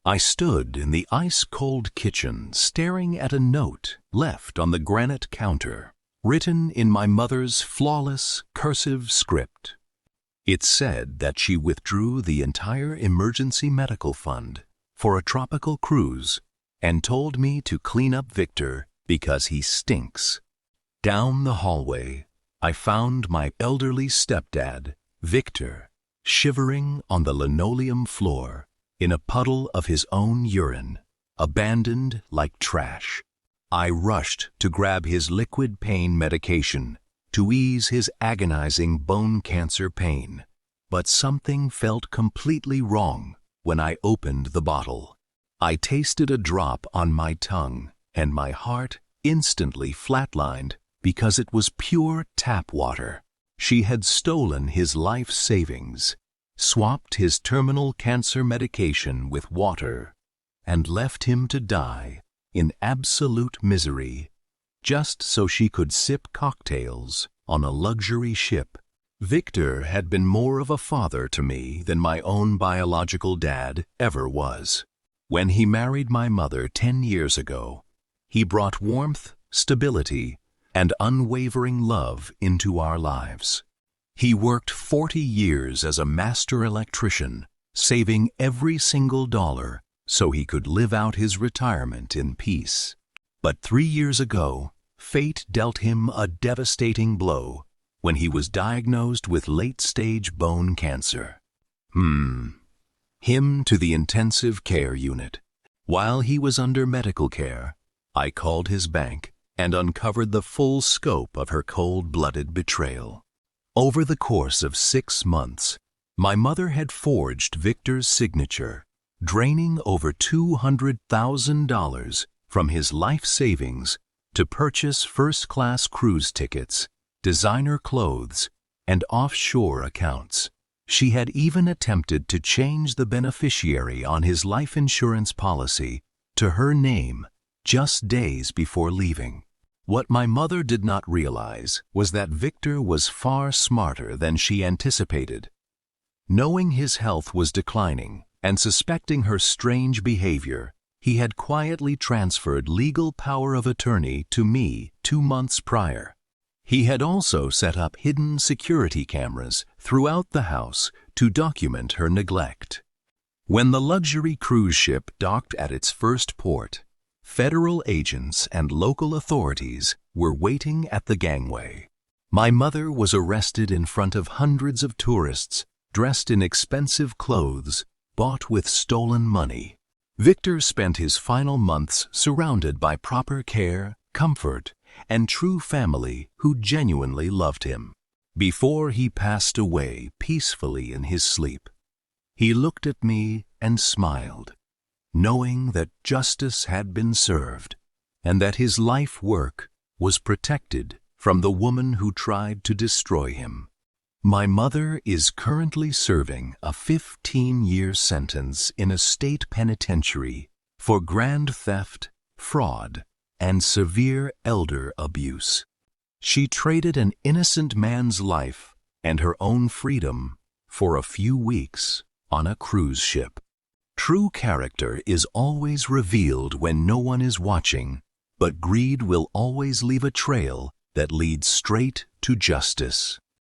I stood in the ice-cold kitchen staring at a note left on the granite counter, written in my mother's flawless cursive script. It said that she withdrew the entire emergency medical fund for a tropical cruise and told me to clean up Victor because he stinks. Down the hallway, I found my elderly stepdad, Victor, shivering on the linoleum floor in a puddle of his own urine, abandoned like trash. I rushed to grab his liquid pain medication to ease his agonizing bone cancer pain, but something felt completely wrong when I opened the bottle. I tasted a drop on my tongue, and my heart instantly flatlined because it was pure tap water. She had stolen his life savings, swapped his terminal cancer medication with water, and left him to die in absolute misery, just so she could sip cocktails on a luxury ship. Victor had been more of a father to me than my own biological dad ever was. When he married my mother 10 years ago, he brought warmth, stability, and unwavering love into our lives. He worked 40 years as a master electrician, saving every single dollar so he could live out his retirement in peace. But 3 years ago, fate dealt him a devastating blow when he was diagnosed with late-stage bone cancer. Him to the intensive care unit. While he was under medical care, I called his bank and uncovered the full scope of her cold-blooded betrayal. Over the course of 6 months, my mother had forged Victor's signature, draining over $200,000 from his life savings to purchase first-class cruise tickets, designer clothes, and offshore accounts. She had even attempted to change the beneficiary on his life insurance policy to her name just days before leaving. What my mother did not realize was that Victor was far smarter than she anticipated. Knowing his health was declining and suspecting her strange behavior, he had quietly transferred legal power of attorney to me 2 months prior. He had also set up hidden security cameras throughout the house to document her neglect. When the luxury cruise ship docked at its first port, federal agents and local authorities were waiting at the gangway. My mother was arrested in front of hundreds of tourists dressed in expensive clothes bought with stolen money. Victor spent his final months surrounded by proper care, comfort, and true family who genuinely loved him. Before he passed away peacefully in his sleep, he looked at me and smiled, knowing that justice had been served and that his life work was protected from the woman who tried to destroy him. My mother is currently serving a 15-year sentence in a state penitentiary for grand theft, fraud, and severe elder abuse. She traded an innocent man's life and her own freedom for a few weeks on a cruise ship. True character is always revealed when no one is watching, but greed will always leave a trail that leads straight to justice.